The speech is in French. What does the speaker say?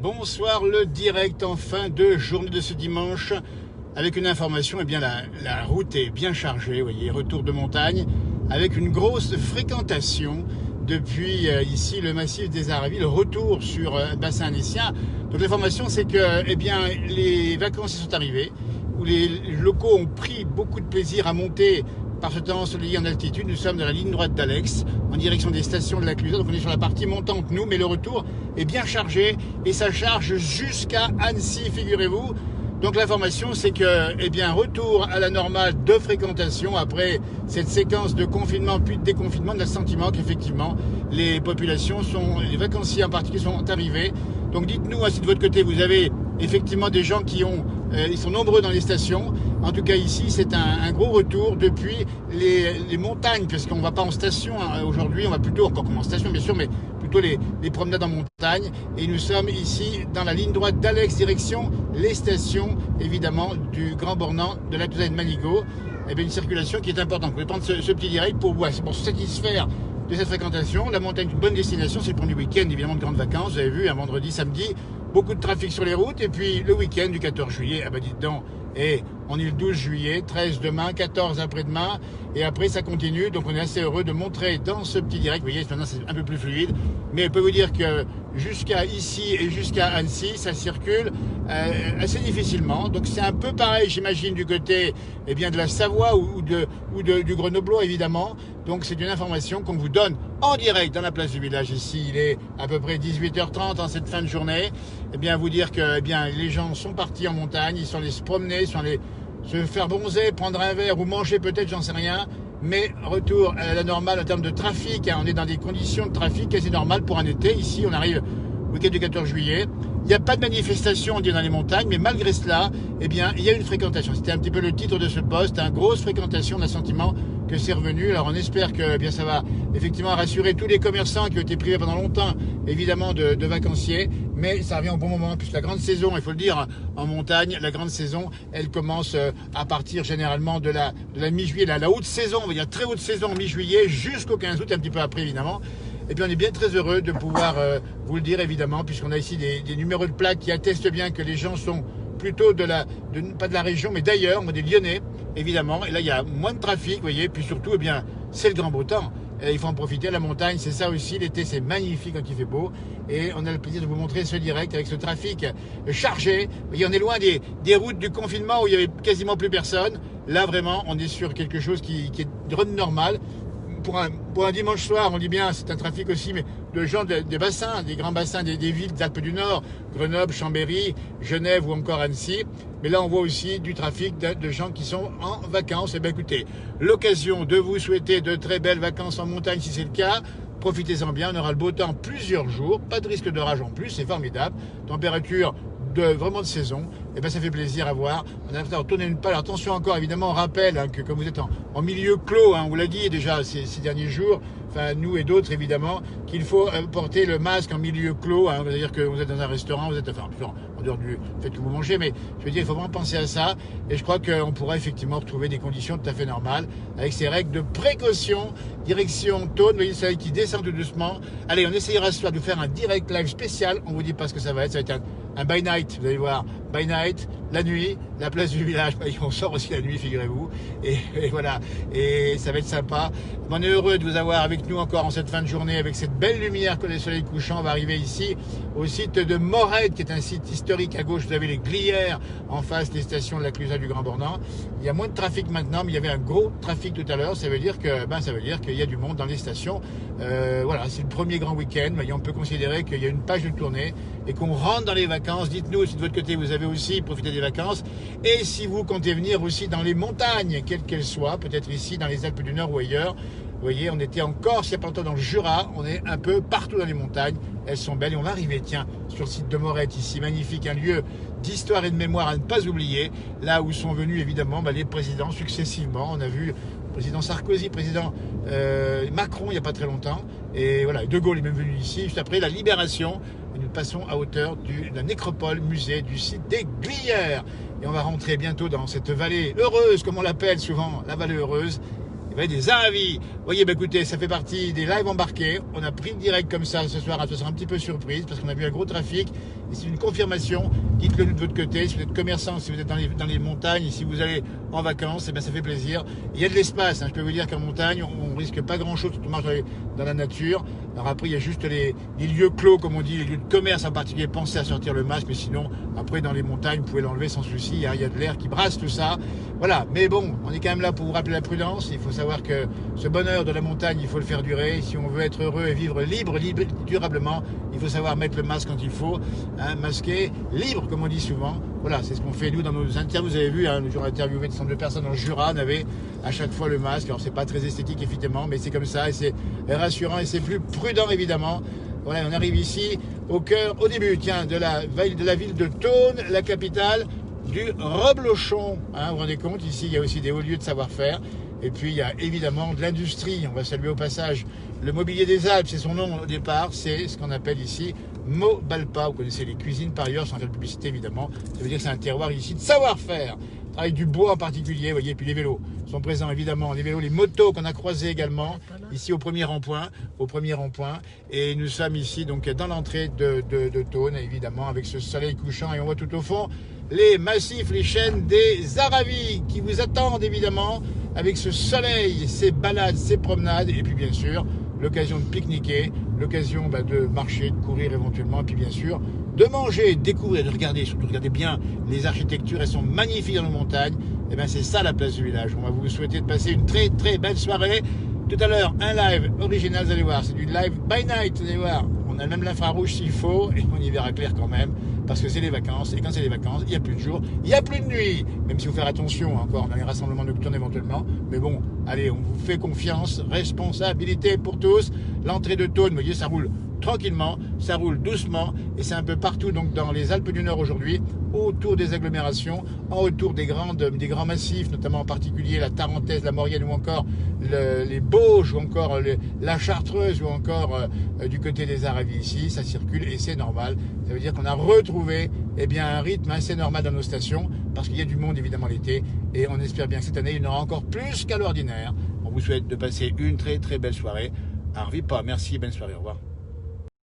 Bonsoir, le direct en fin de journée de ce dimanche avec une information, eh bien la route est bien chargée, vous voyez, retour de montagne avec une grosse fréquentation depuis ici le massif des Aravis, le retour sur bassin annécien. Donc l'information c'est que eh bien les vacances sont arrivées, où les locaux ont pris beaucoup de plaisir à monter par ce temps ensoleillé en altitude. Nous sommes dans la ligne droite d'Alex, en direction des stations de la Clusaz. Donc on est sur la partie montante, nous, mais le retour est bien chargé et ça charge jusqu'à Annecy, figurez-vous. Donc l'information, c'est que, eh bien, retour à la normale de fréquentation après cette séquence de confinement puis de déconfinement. On a le sentiment qu'effectivement, les populations les vacanciers en particulier sont arrivés. Donc dites-nous, si de votre côté, vous avez effectivement des gens ils sont nombreux dans les stations. En tout cas ici, c'est un gros retour depuis les montagnes, parce qu'on ne va pas en station aujourd'hui, on va plutôt, encore comme en station bien sûr, mais plutôt les promenades en montagne. Et nous sommes ici dans la ligne droite d'Alex, direction les stations, évidemment, du Grand Bornand, de la Clusaz et de Manigot. Et bien une circulation qui est importante. Vous pouvez prendre ce petit direct pour se satisfaire de cette fréquentation. La montagne est une bonne destination, c'est le premier week-end évidemment de grandes vacances. Vous avez vu, un vendredi, samedi, beaucoup de trafic sur les routes. Et puis le week-end du 14 juillet, ah bah dites donc, on est le 12 juillet, 13 demain, 14 après-demain, et après ça continue. Donc on est assez heureux de montrer dans ce petit direct, vous voyez, maintenant c'est un peu plus fluide, mais je peux vous dire que jusqu'à ici et jusqu'à Annecy, ça circule assez difficilement. Donc c'est un peu pareil, j'imagine, du côté de la Savoie ou du Grenoblois, évidemment. Donc c'est une information qu'on vous donne en direct dans la place du village. Ici, il est à peu près 18h30 en cette fin de journée. Vous dire que les gens sont partis en montagne, ils sont allés se promener, ils sont allés se faire bronzer, prendre un verre ou manger peut-être, j'en sais rien. Mais retour à la normale en termes de trafic. On est dans des conditions de trafic quasi normales pour un été. Ici, on arrive au week-end du 14 juillet. Il n'y a pas de manifestation, on dit, dans les montagnes, mais malgré cela, il y a une fréquentation. C'était un petit peu le titre de ce post, une grosse fréquentation. On a le sentiment que c'est revenu. Alors on espère que ça va effectivement rassurer tous les commerçants qui ont été privés pendant longtemps, évidemment, de vacanciers. Mais ça revient au bon moment, puisque la grande saison, il faut le dire, en montagne, la grande saison, elle commence à partir généralement de la mi-juillet, la haute saison, on va dire très haute saison, mi-juillet, jusqu'au 15 août, un petit peu après, évidemment. Et puis on est bien très heureux de pouvoir vous le dire, évidemment, puisqu'on a ici des numéros de plaques qui attestent bien que les gens sont plutôt pas de la région, mais d'ailleurs, des Lyonnais, évidemment. Et là, il y a moins de trafic, vous voyez. Puis surtout, c'est le grand beau temps. Et il faut en profiter. La montagne, c'est ça aussi. L'été, c'est magnifique quand il fait beau. Et on a le plaisir de vous montrer ce direct avec ce trafic chargé. Vous voyez, on est loin des routes du confinement où il y avait quasiment plus personne. Là, vraiment, on est sur quelque chose qui est normal. Pour un dimanche soir, on dit bien, c'est un trafic aussi, mais de gens des bassins, des grands bassins des villes des Alpes du Nord, Grenoble, Chambéry, Genève ou encore Annecy. Mais là, on voit aussi du trafic de gens qui sont en vacances. Écoutez, l'occasion de vous souhaiter de très belles vacances en montagne, si c'est le cas. Profitez-en bien, on aura le beau temps plusieurs jours, pas de risque d'orage en plus, c'est formidable. Température vraiment de saison, ça fait plaisir à voir. On a retourné une page. Attention encore, évidemment, on rappelle que comme vous êtes en milieu clos, on vous l'a dit déjà ces derniers jours, nous et d'autres évidemment, qu'il faut porter le masque en milieu clos, c'est-à-dire que vous êtes dans un restaurant, vous êtes en dehors du fait que vous mangez, mais je veux dire, il faut vraiment penser à ça, et je crois qu'on pourra effectivement retrouver des conditions tout à fait normales, avec ces règles de précaution, direction Thônes, vous voyez le soleil qui descend tout doucement. Allez, on essayera ce soir de faire un direct live spécial, on vous dit pas ce que ça va être un by night, vous allez voir, by night, la nuit, la place du village, on sort aussi la nuit, figurez-vous, et voilà, et ça va être sympa. On est heureux de vous avoir avec nous encore en cette fin de journée, avec cette belle lumière que le soleil couchant. On va arriver ici au site de Morette, qui est un site historique. À gauche, vous avez les Glières, en face des stations de la Clusaz du Grand Bornand. Il y a moins de trafic maintenant, mais il y avait un gros trafic tout à l'heure. Ça veut dire qu'il y a du monde dans les stations. Voilà, c'est le premier grand week-end. On peut considérer qu'il y a une page de tournée et qu'on rentre dans les vacances. Dites-nous si de votre côté vous avez aussi profité des vacances, et si vous comptez venir aussi dans les montagnes, quelles qu'elles soient, peut-être ici dans les Alpes du Nord ou ailleurs. Vous voyez, on était en Corse, il y a pas longtemps dans le Jura, on est un peu partout dans les montagnes, elles sont belles, et on va arriver, sur le site de Morette, ici, magnifique, un lieu d'histoire et de mémoire à ne pas oublier, là où sont venus évidemment les présidents successivement. On a vu le président Sarkozy, président Macron il n'y a pas très longtemps, et voilà, De Gaulle est même venu ici, juste après la Libération, et nous passons à hauteur de la nécropole, musée du site des Glières, et on va rentrer bientôt dans cette vallée heureuse, comme on l'appelle souvent, la vallée heureuse. il va y avoir des Aravis. Vous voyez, écoutez, ça fait partie des lives embarqués. On a pris le direct comme ça ce soir, de façon un petit peu surprise, parce qu'on a vu un gros trafic. Et c'est une confirmation. Dites-le nous de votre côté. Si vous êtes commerçant, si vous êtes dans les montagnes, si vous allez en vacances, eh bien, ça fait plaisir. Il y a de l'espace. Hein. Je peux vous dire qu'en montagne, on risque pas grand-chose quand on marche dans la nature. Alors après, il y a juste les lieux clos, comme on dit, les lieux de commerce en particulier. Pensez à sortir le masque, mais sinon, après, dans les montagnes, vous pouvez l'enlever sans souci. Il y a de l'air qui brasse tout ça. Voilà. Mais bon, on est quand même là pour vous rappeler la prudence. Il faut savoir que ce bonheur de la montagne, il faut le faire durer. Si on veut être heureux et vivre libre, durablement, il faut savoir mettre le masque quand il faut, hein, masquer, libre, comme on dit souvent. Voilà, c'est ce qu'on fait nous dans nos interviews. Vous avez vu, hein, j'ai interviewé une centaine de personnes dans le Jura, on avait à chaque fois le masque. Alors c'est pas très esthétique effectivement, mais c'est comme ça et c'est rassurant et c'est plus prudent évidemment. Voilà, on arrive ici au cœur, au début, tiens, de la ville de Thônes, la capitale du reblochon. Hein, vous vous rendez compte, ici il y a aussi des hauts lieux de savoir-faire. Et puis il y a évidemment de l'industrie. On va saluer au passage le Mobilier des Alpes, c'est son nom au départ, c'est ce qu'on appelle ici Mobalpa. Vous connaissez les cuisines par ailleurs, sans faire de publicité évidemment. Ça veut dire que c'est un terroir ici de savoir-faire. Avec du bois en particulier, vous voyez, et puis les vélos sont présents évidemment, les vélos, les motos qu'on a croisés également, ici au premier rond-point, et nous sommes ici donc dans l'entrée de Thônes, évidemment, avec ce soleil couchant, et on voit tout au fond les massifs, les chaînes des Aravis qui vous attendent évidemment, avec ce soleil, ces balades, ces promenades, et puis bien sûr, l'occasion de pique-niquer, l'occasion de marcher, de courir éventuellement, et puis bien sûr, de manger, de découvrir, de regarder, surtout regardez bien les architectures, elles sont magnifiques dans nos montagnes. Et bien c'est ça la place du village. On va vous souhaiter de passer une très très belle soirée. Tout à l'heure, un live original, vous allez voir, c'est du live by night, vous allez voir. On a même l'infrarouge s'il faut, et on y verra clair quand même, parce que c'est les vacances, et quand c'est les vacances, il n'y a plus de jour, il n'y a plus de nuit, même si vous faire attention encore dans les rassemblements nocturnes éventuellement, mais bon, allez, on vous fait confiance, responsabilité pour tous. L'entrée de Thônes, vous voyez, ça roule tranquillement, ça roule doucement, et c'est un peu partout donc dans les Alpes du Nord aujourd'hui, autour des agglomérations, en retour des grands massifs, notamment en particulier la Tarentaise, la Maurienne ou encore les Bauges ou encore la Chartreuse ou encore du côté des Aravis ici, ça circule et c'est normal. Ça veut dire qu'on a retrouvé un rythme assez normal dans nos stations parce qu'il y a du monde évidemment l'été et on espère bien que cette année il y en aura encore plus qu'à l'ordinaire. On vous souhaite de passer une très très belle soirée. Arvipa, merci, bonne soirée, au revoir.